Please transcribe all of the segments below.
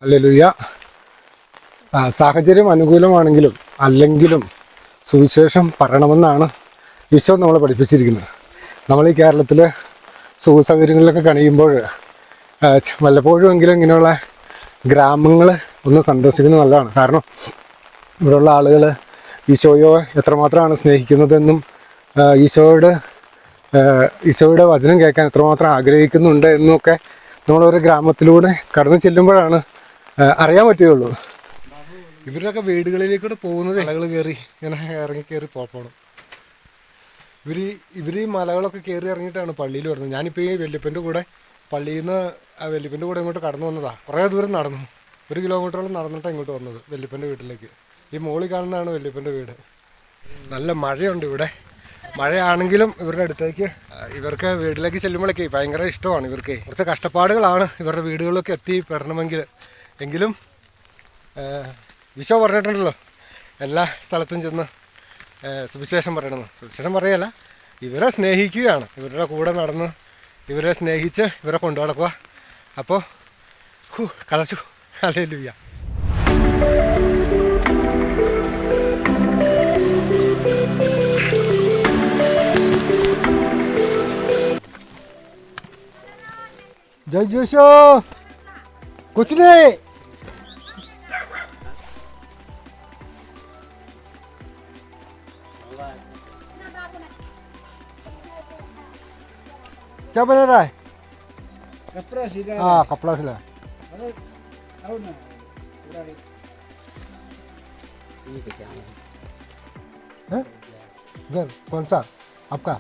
Hallelujah. സാഹചര്യം അനുകൂലമാണെങ്കിലും അല്ലെങ്കിലും സുവിശേഷം പറയണമെന്നാണ് ഈശോ നമ്മളെ പഠിപ്പിച്ചിരിക്കുന്നത്. നമ്മൾ ഈ കേരളത്തിൽ സുഖസൗകര്യങ്ങളിലൊക്കെ കഴിയുമ്പോൾ വല്ലപ്പോഴും എങ്കിലും ഇങ്ങനെയുള്ള ഗ്രാമങ്ങൾ ഒന്ന് സന്ദർശിക്കുന്നത് നല്ലതാണ്. കാരണം ഇവിടെയുള്ള ആളുകൾ ഈശോയെ എത്രമാത്രമാണ് സ്നേഹിക്കുന്നതെന്നും ഈശോയുടെ വചനം കേൾക്കാൻ എത്രമാത്രം ആഗ്രഹിക്കുന്നുണ്ട് എന്നൊക്കെ നമ്മളൊരു ഗ്രാമത്തിലൂടെ കടന്നു ചെല്ലുമ്പോഴാണ് അറിയാൻ പറ്റുകയുള്ളൂ. ഇവരൊക്കെ വീടുകളിലേക്കൂടെ പോകുന്നത് മലകൾ കയറി ഇങ്ങനെ ഇറങ്ങി കയറി പോകണം. ഇവർ ഈ മലകളൊക്കെ കയറി ഇറങ്ങിയിട്ടാണ് പള്ളിയിൽ വരുന്നത്. ഞാനിപ്പോൾ ഈ വല്യപ്പൻ്റെ കൂടെ പള്ളിയിൽ നിന്ന് വല്യപ്പൻ്റെ കൂടെ ഇങ്ങോട്ട് കടന്നു വന്നതാണ്. കുറേ ദൂരം നടന്നു, 1 കിലോമീറ്ററോളം നടന്നിട്ടാണ് ഇങ്ങോട്ട് വന്നത് വല്യപ്പൻ്റെ വീട്ടിലേക്ക്. ഈ മോളിൽ കാണുന്നതാണ് വല്യപ്പൻ്റെ വീട്. നല്ല മഴയുണ്ട് ഇവിടെ. മഴയാണെങ്കിലും ഇവരുടെ അടുത്തേക്ക് ഇവർക്ക് വീട്ടിലേക്ക് ചെല്ലുമ്പോഴേക്ക് ഭയങ്കര ഇഷ്ടമാണ്. ഇവർക്ക് കുറച്ച് കഷ്ടപ്പാടുകളാണ് ഇവരുടെ വീടുകളിലൊക്കെ എത്തിപ്പെടണമെങ്കിൽ. എങ്കിലും ഈശോ പറഞ്ഞിട്ടുണ്ടല്ലോ, എല്ലാ സ്ഥലത്തും ചെന്ന് സുവിശേഷം പറയണമെന്ന്. സുവിശേഷം പറയല്ല, ഇവരെ സ്നേഹിക്കുകയാണ്. ഇവരുടെ കൂടെ നടന്ന് ഇവരെ സ്നേഹിച്ച് ഇവരെ കൊണ്ടു നടക്കുക. അപ്പോൾ കലച്ചു. ഹല്ലേലൂയ. जय जोशो कुछ नहीं। क्या बना रहा है? कपड़ा सिला। हाँ, कपड़ा सिला। घर कौन सा आपका?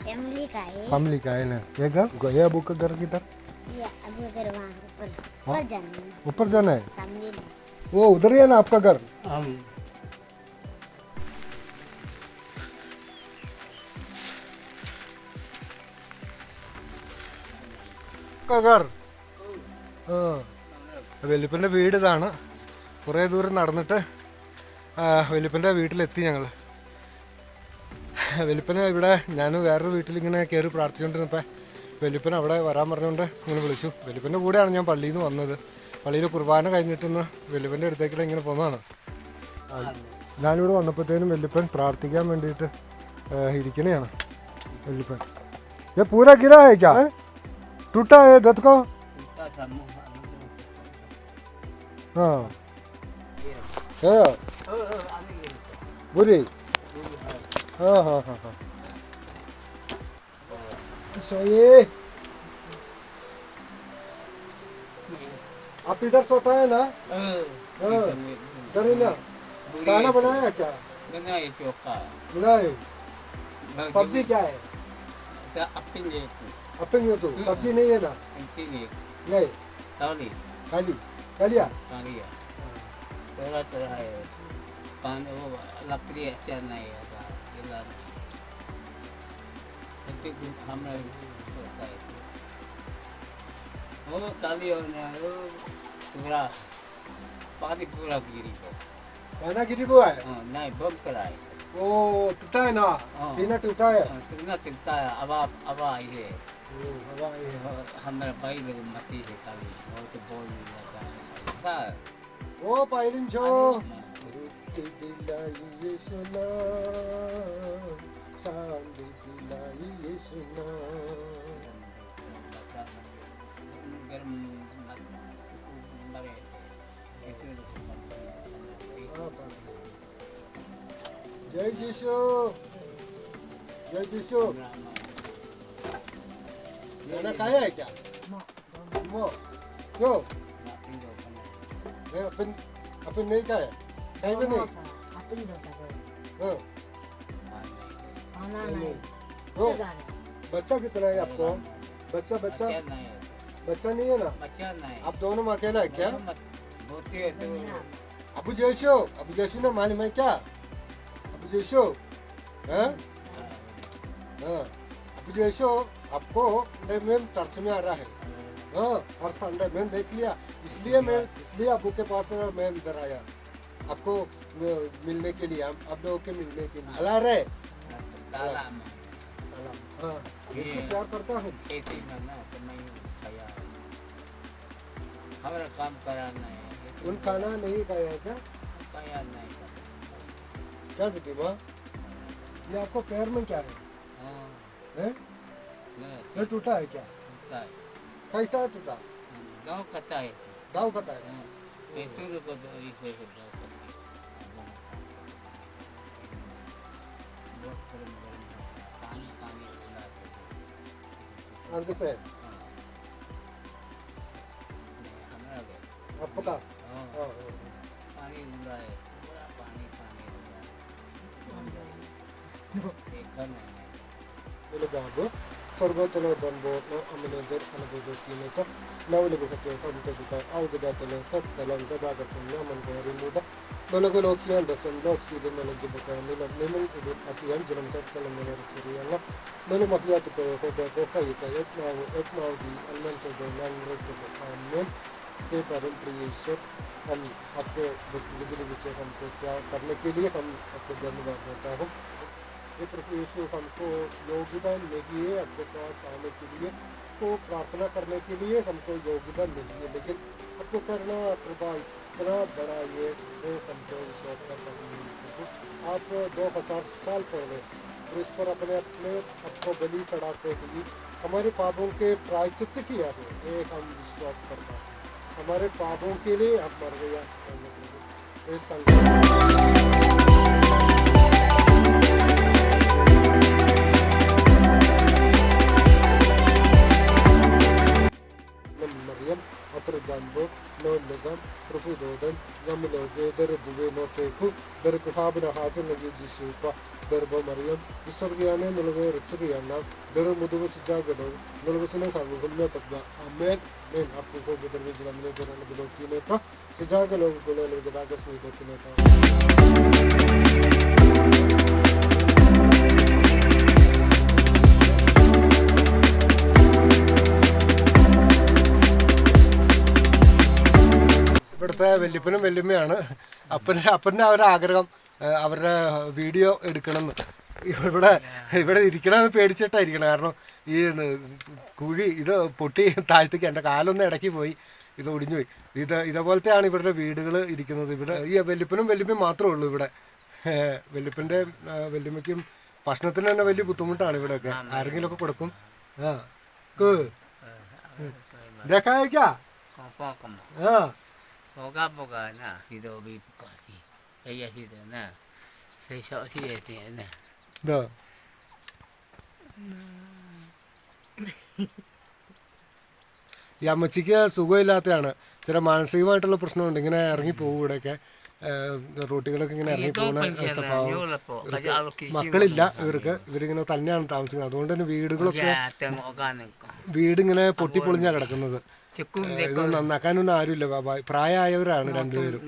फैमिली का है। फैमिली का है ना। ये घर, ये अबू का घर किधर? ये अबू घर वहाँ ऊपर जाना है। ऊपर जाना है। सामने में। वो उधर ही है ना आपका घर? घर വല്യപ്പൻ്റെ വീട് ഇതാണ്. കുറേ ദൂരം നടന്നിട്ട് വല്യപ്പൻ്റെ വീട്ടിലെത്തി ഞങ്ങൾ. വല്യപ്പനെ ഇവിടെ ഞാൻ വേറൊരു വീട്ടിലിങ്ങനെ കയറി പ്രാർത്ഥിച്ചുകൊണ്ടിരുന്നപ്പോൾ വല്യപ്പൻ അവിടെ വരാൻ പറഞ്ഞുകൊണ്ട് ഇങ്ങനെ വിളിച്ചു. വല്യപ്പൻ്റെ കൂടെയാണ് ഞാൻ പള്ളിയിൽ നിന്ന് വന്നത്. പള്ളിയിൽ കുർബാന കഴിഞ്ഞിട്ടൊന്ന് വല്യപ്പൻ്റെ അടുത്തേക്കുള്ള ഇങ്ങനെ പോകുന്നതാണ്. ഞാനിവിടെ വന്നപ്പോഴത്തേനും വല്യപ്പൻ പ്രാർത്ഥിക്കാൻ വേണ്ടിയിട്ട് ഇരിക്കണയാണ്. വല്യപ്പൻ ये पूरा गिरा है क्या? टूटा है दत्त को? हाँ बुरी। हाँ हाँ हाँ हाँ सोइए। आप इधर सोता है ना? हाँ इधर ही ना। खाना बनाया क्या? बनाए चोखा। बनाए। सब्जी क्या है? अपिंग तो सब्जी नहीं है ना? नहीं ताली खाली खालिया। तालिया थोड़ा थोड़ा है पानी वो लकड़ी अच्छा नहीं है इलाज itu hamil होता है वो ताली होने वो पूरा पानी पूरा गिरी को खाना गिरी हुआ है। नहीं बम कराए वो टूटा है ना? टीना टूटा है। टूटा टूटा है। अब ये हमारे भाई लोग मती है ताली वो तो बोल नहीं जाता है ओ पायरिन जो दिलाई ये सुना शांति दिलाई ये सुना। गर्म मरे जय जीशु जय जीशु। खाना खाया है क्या? वो क्यों अपन नहीं खाया? कहीं भी नहीं। हाँ खाना नहीं। तो बच्चा कितना है आपको? बच्चा बच्चा बच्चा नहीं है ना? बच्चा नहीं आप दोनों में अकेला है क्या? होती है तो अबू जैशो ने मालूम है क्या? अबू जैशो हाँ हाँ अबू जैशो आपको मैम चर्च में आ रहा है। हाँ हर संडे मैंने देख लिया, इसलिए अबू के पास मैं इधर आया आपको मिलने के लिए, आप लोगों के मिलने के लिए। अला रे हाँ प्यार करता हूँ। हमारा काम कराना है उन खाना नहीं खाया है क्या? खाया नहीं करना। क्या कहती माँ? ये आपको पैर में क्या है? हाँ हैं? नहीं, ये टूटा है क्या? होता है। कैसा टूटा? गाँव कता है दाव कटा है? पेट्रोल को तो इसे है गाँव कता बहुत गर्म पानी पानी खुला अंक से हमारा घर आपको का? हाँ हाँ पानी उड़ा है पूरा पानी पानी देखा नहीं बोले बाबू सर्वतलो बंबो नो अमने दर अनुभव कीने का नवले बकते का उनके दुका आउ गदा तले तब तलन का बाग संया मन को रिमुदा नलगो लोकियां दसन लोक सीधे नलग बका निल निमन इदु अतियन जन्म का तलन ने रचरिया नलो मखिया तो को कई का एक नाव दी अल्लाह के दो नाम रख को आमेन के परम प्रियेश्वर हम आपको विधि विषय हमको क्या करने के लिए हम आपको धन्यवाद देता हूँ ये प्रभु यीशु हमको योग्यता नहीं है आपके पास आने के लिए तो प्रार्थना करने के लिए हमको योग्यता नहीं है लेकिन आपको करना कृपा इतना बड़ा ये तो हमको विश्वास करता हूँ आप 2000 साल पहले इस पर अपने अपने आपको बलि चढ़ाते हुए हमारे पापों के प्रायश्चित किया है ये हम विश्वास करता हैं हमारे पापों के लिए आप मर गया इस Mariam, अपर जानबो नो लगम प्रभु दोदन यम लोगे दर दुवे नो तेकु दर कुहाब न हाजर लगे जिशुपा दर बो मरियम इसर्गियाने नुलगे रचरियाना दर मुदुगु सुजागनो नुलगु सुने खागु गुन्ना तब्बा आमेन मैं आपको को बदर में जलमने जरन बलो कीने का सुजागनो गुले लगे दागस में बचने का ഇവിടുത്തെ വല്യപ്പനും വല്യമ്മയാണ് അപ്പൻ്റെ അവരുടെ ആഗ്രഹം അവരുടെ വീഡിയോ എടുക്കണമെന്ന് ഇവിടെ ഇരിക്കണമെന്ന് പേടിച്ചിട്ടായിരിക്കണം കാരണം ഈ കുഴി ഇത് പൊട്ടി താഴ്ത്തേക്ക് എൻ്റെ കാലൊന്ന് ഇടയ്ക്ക് പോയി ഇത് ഒടിഞ്ഞു പോയി ഇതേപോലത്തെയാണ് ഇവരുടെ വീടുകൾ ഇരിക്കുന്നത് ഇവിടെ ഈ വല്യപ്പനും വല്യമ്മയും മാത്രമേ ഉള്ളൂ ഇവിടെ വല്യപ്പൻ്റെ വല്യമ്മയ്ക്കും ഭക്ഷണത്തിന് തന്നെ വലിയ ബുദ്ധിമുട്ടാണ് ഇവിടെയൊക്കെ ആരെങ്കിലുമൊക്കെ കൊടുക്കും ആ ഇതൊക്കെ ആ Poka na hido bi kasi. Kaya sida na. Sai so si ete na. Da. ഈ അമ്മച്ചിക്ക് സുഖമില്ലാത്തതാണ് ചില മാനസികമായിട്ടുള്ള പ്രശ്നമുണ്ട് ഇങ്ങനെ ഇറങ്ങി പോകും ഇവിടെയൊക്കെ റോട്ടികളൊക്കെ ഇങ്ങനെ ഇറങ്ങി പോകുന്ന സ്വഭാവം മക്കളില്ല ഇവരിങ്ങനെ തന്നെയാണ് താമസിക്കുന്നത് അതുകൊണ്ട് തന്നെ വീടിങ്ങനെ പൊട്ടിപ്പൊളിഞ്ഞാ കിടക്കുന്നത് ഇത് നന്നാക്കാനൊന്നും ആരുമില്ല പ്രായമായവരാണ് രണ്ടുപേരും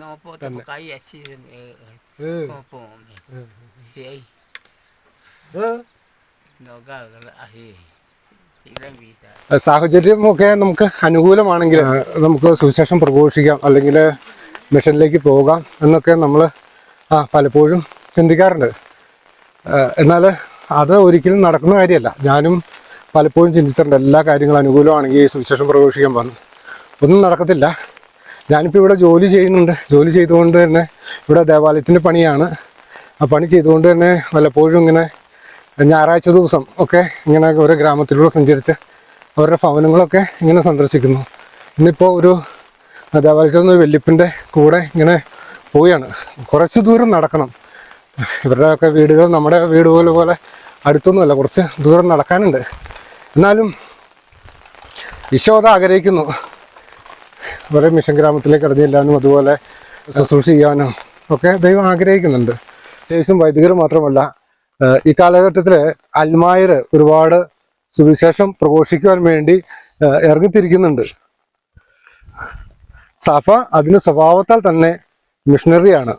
തന്നെ സാഹചര്യമൊക്കെ നമുക്ക് അനുകൂലമാണെങ്കിൽ നമുക്ക് സുവിശേഷം പ്രഘോഷിക്കാം അല്ലെങ്കിൽ മിഷനിലേക്ക് പോകാം എന്നൊക്കെ നമ്മൾ പലപ്പോഴും ചിന്തിക്കാറുണ്ട്. എന്നാൽ അത് ഒരിക്കലും നടക്കുന്ന കാര്യമല്ല. ഞാനും പലപ്പോഴും ചിന്തിച്ചിട്ടുണ്ട് എല്ലാ കാര്യങ്ങളും അനുകൂലമാണെങ്കിൽ സുവിശേഷം പ്രഘോഷിക്കാൻ വന്നു ഒന്നും നടക്കത്തില്ല. ഞാനിപ്പോൾ ഇവിടെ ജോലി ചെയ്യുന്നുണ്ട്. ജോലി ചെയ്തുകൊണ്ട് തന്നെ ഇവിടെ ദേവാലയത്തിൻ്റെ പണിയാണ്. ആ പണി ചെയ്തുകൊണ്ട് തന്നെ പലപ്പോഴും ഇങ്ങനെ ഞായറാഴ്ച ദിവസം ഒക്കെ ഇങ്ങനെ ഓരോ ഗ്രാമത്തിലൂടെ സഞ്ചരിച്ച് അവരുടെ ഭവനങ്ങളൊക്കെ ഇങ്ങനെ സന്ദർശിക്കുന്നു. ഇന്നിപ്പോൾ ഒരു ദേവാലയത്തിൽ നിന്ന് വല്യപ്പൻ്റെ കൂടെ ഇങ്ങനെ പോവുകയാണ്. കുറച്ച് ദൂരം നടക്കണം. ഇവരുടെയൊക്കെ വീടുകൾ നമ്മുടെ വീട് പോലെ അടുത്തൊന്നുമല്ല, കുറച്ച് ദൂരം നടക്കാനുണ്ട്. എന്നാലും ഈശോ അത് ആഗ്രഹിക്കുന്നു. അവരെ മിഷൻ ഗ്രാമത്തിലേക്ക് കടന്നു ചെല്ലാനും അതുപോലെ ശുശ്രൂഷ ചെയ്യാനും ഒക്കെ ദൈവം ആഗ്രഹിക്കുന്നുണ്ട്. യേശുവും വൈദികർ മാത്രമല്ല, ഈ കാലഘട്ടത്തിൽ അൽമായർ ഒരുപാട് സുവിശേഷം പ്രഘോഷിക്കുവാൻ വേണ്ടി ഇറങ്ങിത്തിരിക്കുന്നുണ്ട്. സഭ അതിന് സ്വഭാവത്താൽ തന്നെ മിഷണറിയാണ്.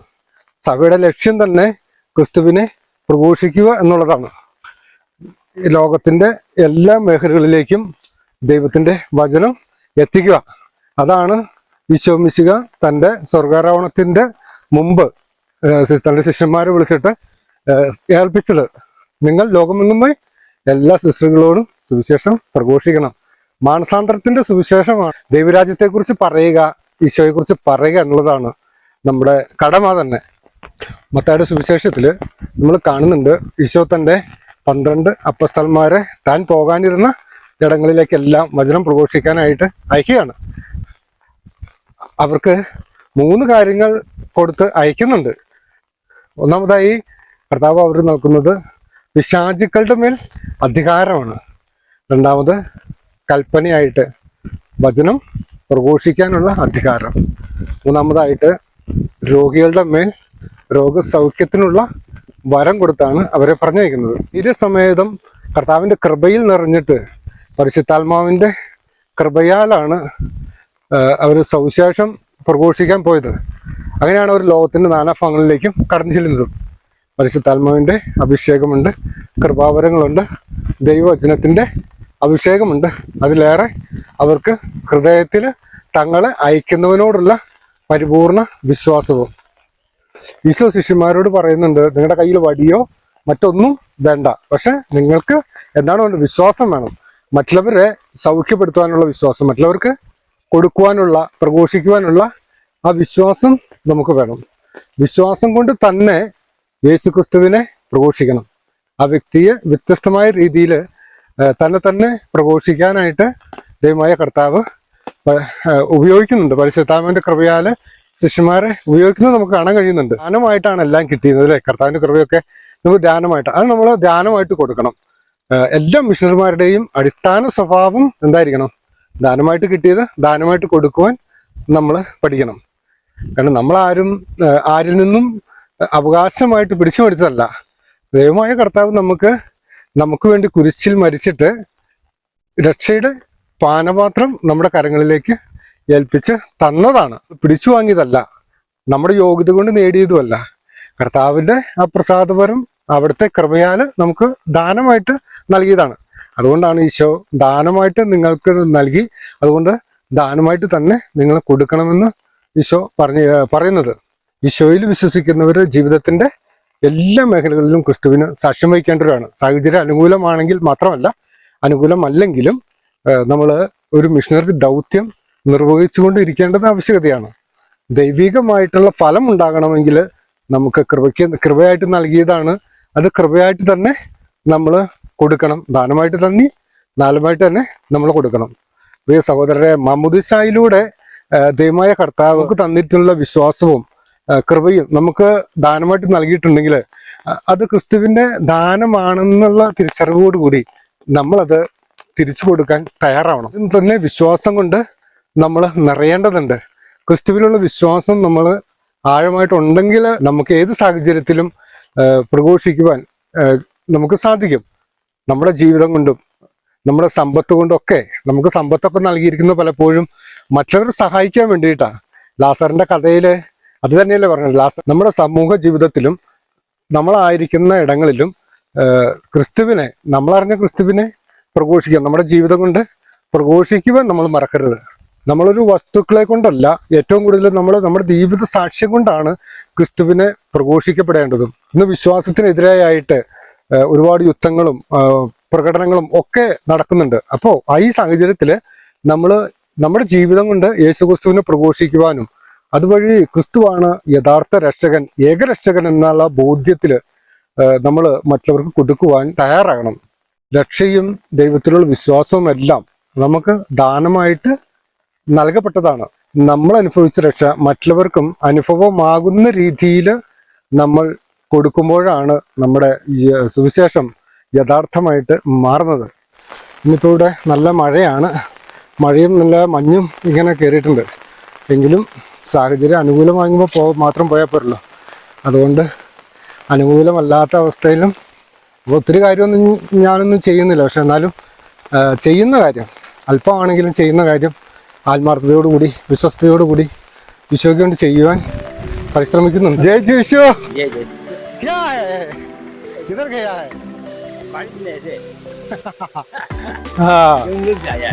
സഭയുടെ ലക്ഷ്യം തന്നെ ക്രിസ്തുവിനെ പ്രഘോഷിക്കുക എന്നുള്ളതാണ്. ലോകത്തിൻ്റെ എല്ലാ മേഖലകളിലേക്കും ദൈവത്തിൻ്റെ വചനം എത്തിക്കുക. അതാണ് ഈശോ മിശിഹ തൻ്റെ സ്വർഗാരോഹണത്തിൻ്റെ മുമ്പ് തൻ്റെ ശിഷ്യന്മാരെ വിളിച്ചിട്ട് ഏൽപ്പിച്ചത്. നിങ്ങൾ ലോകമെങ്ങും പോയി എല്ലാ ശുശ്രൂഷകളോടും സുവിശേഷം പ്രഘോഷിക്കണം. മാനസാന്തരത്തിന്റെ സുവിശേഷമാണ്. ദൈവരാജ്യത്തെക്കുറിച്ച് പറയുക, ഈശോയെക്കുറിച്ച് പറയുക എന്നുള്ളതാണ് നമ്മുടെ കടമ തന്നെ. മത്തായിയുടെ സുവിശേഷത്തില് നമ്മൾ കാണുന്നുണ്ട്, ഈശോ തന്റെ 12 അപ്പസ്തലന്മാരെ താൻ പോകാനിരുന്ന ഇടങ്ങളിലേക്കെല്ലാം വചനം പ്രഘോഷിക്കാനായിട്ട് അയക്കുകയാണ്. അവർക്ക് 3 കാര്യങ്ങൾ കൊടുത്ത് അയക്കുന്നുണ്ട്. ഒന്നാമതായി കർത്താവ് അവർ നൽകുന്നത് പിശാചുക്കളുടെ മേൽ അധികാരമാണ്. രണ്ടാമത് കൽപ്പനയായിട്ട് വചനം പ്രഘോഷിക്കാനുള്ള അധികാരം. മൂന്നാമതായിട്ട് രോഗികളുടെ മേൽ രോഗസൗഖ്യത്തിനുള്ള വരം കൊടുത്താണ് അവരെ പറഞ്ഞയക്കുന്നത്. ഇതേസമേതം കർത്താവിൻ്റെ കൃപയിൽ നിറഞ്ഞിട്ട് പരിശുദ്ധാത്മാവിൻ്റെ കൃപയാലാണ് അവർ സുവിശേഷം പ്രഘോഷിക്കാൻ പോയത്. അങ്ങനെയാണ് അവർ ലോകത്തിൻ്റെ നാനാഭാഗങ്ങളിലേക്കും കടന്നു ചെല്ലുന്നതും. പരിശുദ്ധാത്മാവിൻ്റെ അഭിഷേകമുണ്ട്, കൃപാവരങ്ങളുണ്ട്, ദൈവവചനത്തിൻ്റെ അഭിഷേകമുണ്ട്. അതിലേറെ അവർക്ക് ഹൃദയത്തിൽ തങ്ങളെ അയക്കുന്നവനോടുള്ള പരിപൂർണ വിശ്വാസവും. ഈശോ ശിഷ്യന്മാരോട് പറയുന്നുണ്ട്, നിങ്ങളുടെ കയ്യിൽ വടിയോ മറ്റൊന്നും വേണ്ട, പക്ഷെ നിങ്ങൾക്ക് എന്താണ് വേണ്ടത്? വിശ്വാസം വേണം. മറ്റുള്ളവരെ സൗഖ്യപ്പെടുത്തുവാനുള്ള വിശ്വാസം, മറ്റുള്ളവർക്ക് കൊടുക്കുവാനുള്ള, പ്രഘോഷിക്കുവാനുള്ള ആ വിശ്വാസം നമുക്ക് വേണം. വിശ്വാസം കൊണ്ട് തന്നെ യേശുക്രിസ്തുവിനെ പ്രഘോഷിക്കണം. ആ വ്യക്തിയെ വ്യത്യസ്തമായ രീതിയിൽ തന്നെ പ്രഘോഷിക്കാനായിട്ട് ദൈവമായ കർത്താവ് ഉപയോഗിക്കുന്നുണ്ട്. പരിശുദ്ധാത്മാവിന്റെ കൃപയാൽ ശിഷ്യന്മാരെ ഉപയോഗിക്കുന്നത് നമുക്ക് കാണാൻ കഴിയുന്നുണ്ട്. ധ്യാനമായിട്ടാണ് എല്ലാം കിട്ടിയത് അല്ലേ? കർത്താവിന്റെ കൃപയൊക്കെ നമുക്ക് ധ്യാനമായിട്ട്, അത് നമ്മൾ ധ്യാനമായിട്ട് കൊടുക്കണം. എല്ലാ മിഷണറിമാരുടെയും അടിസ്ഥാന സ്വഭാവം എന്തായിരിക്കണം? ദാനമായിട്ട് കിട്ടിയത് ദാനമായിട്ട് കൊടുക്കുവാൻ നമ്മൾ പഠിക്കണം. കാരണം നമ്മളാരും ആരിൽ നിന്നും അവകാശമായിട്ട് പിടിച്ചു മേടിച്ചതല്ല. ദൈവമായ കർത്താവ് നമുക്ക് വേണ്ടി കുരിശിൽ മരിച്ചിട്ട് രക്ഷയുടെ പാനപാത്രം നമ്മുടെ കരങ്ങളിലേക്ക് ഏൽപ്പിച്ച് തന്നതാണ്. പിടിച്ചു വാങ്ങിയതല്ല, നമ്മുടെ യോഗ്യത കൊണ്ട് നേടിയതുമല്ല. കർത്താവിൻ്റെ ആ പ്രസാദപരം അവിടുത്തെ കൃപയാൽ നമുക്ക് ദാനമായിട്ട് നൽകിയതാണ്. അതുകൊണ്ടാണ് ഈശോ ദാനമായിട്ട് നിങ്ങൾക്ക് നൽകി, അതുകൊണ്ട് ദാനമായിട്ട് തന്നെ നിങ്ങൾ കൊടുക്കണമെന്ന് ഈശോ പറയുന്നത്. ഈശോയിൽ വിശ്വസിക്കുന്നവർ ജീവിതത്തിന്റെ എല്ലാ മേഖലകളിലും ക്രിസ്തുവിന് സാക്ഷ്യം വഹിക്കേണ്ടവരാണ്. സാഹചര്യം അനുകൂലമാണെങ്കിൽ മാത്രമല്ല, അനുകൂലമല്ലെങ്കിലും നമ്മൾ ഒരു മിഷണറി ദൗത്യം നിർവഹിച്ചുകൊണ്ട് ഇരിക്കേണ്ടത് ആവശ്യകതയാണ്. ദൈവികമായിട്ടുള്ള ഫലം ഉണ്ടാകണമെങ്കിൽ നമുക്ക് കൃപയായിട്ട് നൽകിയതാണ്. അത് കൃപയായിട്ട് തന്നെ നമ്മൾ കൊടുക്കണം. ദാനമായിട്ട് ദാനമായിട്ട് തന്നെ നമ്മൾ കൊടുക്കണം. പ്രിയ സഹോദരരെ, മാമോദീസായിലൂടെ ദൈവമായ കർത്താവ് തന്നിട്ടുള്ള വിശ്വാസവും കൃപയും നമുക്ക് ദാനമായിട്ട് നൽകിയിട്ടുണ്ടെങ്കിൽ അത് ക്രിസ്തുവിന്റെ ദാനമാണെന്നുള്ള തിരിച്ചറിവോടുകൂടി നമ്മളത് തിരിച്ചു കൊടുക്കാൻ തയ്യാറാവണം. ഇതിന് തന്നെ വിശ്വാസം കൊണ്ട് നമ്മൾ നിറയേണ്ടതുണ്ട്. ക്രിസ്തുവിലുള്ള വിശ്വാസം നമ്മൾ ആഴമായിട്ടുണ്ടെങ്കിൽ നമുക്ക് ഏത് സാഹചര്യത്തിലും പ്രഘോഷിക്കുവാൻ നമുക്ക് സാധിക്കും. നമ്മുടെ ജീവിതം കൊണ്ടും നമ്മുടെ സമ്പത്ത് കൊണ്ടൊക്കെ. നമുക്ക് സമ്പത്തൊക്കെ നൽകിയിരിക്കുന്നത് പലപ്പോഴും മറ്റുള്ളവരെ സഹായിക്കാൻ വേണ്ടിയിട്ടാണ്. ലാസറിന്റെ കഥയില് അത് തന്നെയല്ലേ പറഞ്ഞത്. നമ്മുടെ സമൂഹ ജീവിതത്തിലും നമ്മളായിരിക്കുന്ന ഇടങ്ങളിലും ക്രിസ്തുവിനെ, നമ്മളറിഞ്ഞ ക്രിസ്തുവിനെ പ്രഘോഷിക്കുക, നമ്മുടെ ജീവിതം കൊണ്ട് പ്രഘോഷിക്കുവാൻ നമ്മൾ മറക്കരുത്. നമ്മളൊരു വസ്തുക്കളെ കൊണ്ടല്ല, ഏറ്റവും കൂടുതൽ നമ്മുടെ ജീവിത സാക്ഷ്യം കൊണ്ടാണ് ക്രിസ്തുവിനെ പ്രഘോഷിക്കപ്പെടേണ്ടതും. ഇന്ന് വിശ്വാസത്തിനെതിരായിട്ട് ഒരുപാട് യുദ്ധങ്ങളും പ്രകടനങ്ങളും ഒക്കെ നടക്കുന്നുണ്ട്. അപ്പോൾ ഈ സാഹചര്യത്തിൽ നമ്മുടെ ജീവിതം കൊണ്ട് യേശുക്രിസ്തുവിനെ പ്രഘോഷിക്കുവാനും അതുവഴി ക്രിസ്തുവാണ് യഥാർത്ഥ രക്ഷകൻ, ഏകരക്ഷകൻ എന്നുള്ള ബോധ്യത്തിൽ നമ്മൾ മറ്റുള്ളവർക്ക് കൊടുക്കുവാൻ തയ്യാറാകണം. രക്ഷയും ദൈവത്തിലുള്ള വിശ്വാസവും എല്ലാം നമുക്ക് ദാനമായിട്ട് നൽകപ്പെട്ടതാണ്. നമ്മൾ അനുഭവിച്ച രക്ഷ മറ്റുള്ളവർക്കും അനുഭവമാകുന്ന രീതിയിൽ നമ്മൾ കൊടുക്കുമ്പോഴാണ് നമ്മുടെ സുവിശേഷം യഥാർത്ഥമായിട്ട് മാറുന്നത്. ഇന്നിപ്പോൾ ഇവിടെ നല്ല മഴയാണ്, മഴയും നല്ല മഞ്ഞും ഇങ്ങനെ കയറിയിട്ടുണ്ട്. എങ്കിലും സാഹചര്യം അനുകൂലമാകുമ്പോൾ മാത്രം പോയാൽ പോരല്ലോ. അതുകൊണ്ട് അനുകൂലമല്ലാത്ത അവസ്ഥയിലും ഒത്തിരി കാര്യമൊന്നും ഞാനൊന്നും ചെയ്യുന്നില്ല. പക്ഷെ എന്നാലും ചെയ്യുന്ന കാര്യം, അല്പമാണെങ്കിലും ചെയ്യുന്ന കാര്യം ആത്മാർത്ഥതയോടുകൂടി വിശ്വസ്തയോടുകൂടി ഈശോയ്ക്ക് വേണ്ടി ചെയ്യുവാൻ പരിശ്രമിക്കുന്നുണ്ട്. ജയ് ജയ് ഈശോ.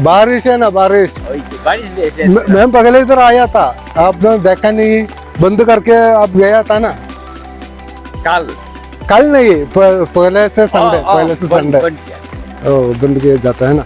बारिश है ना, बारिश मैं पहले इधर आया था, आपने देखा नहीं, बंद करके आप गया था ना कल नहीं, पहले से संडे, ओ बंद किया जाता है ना।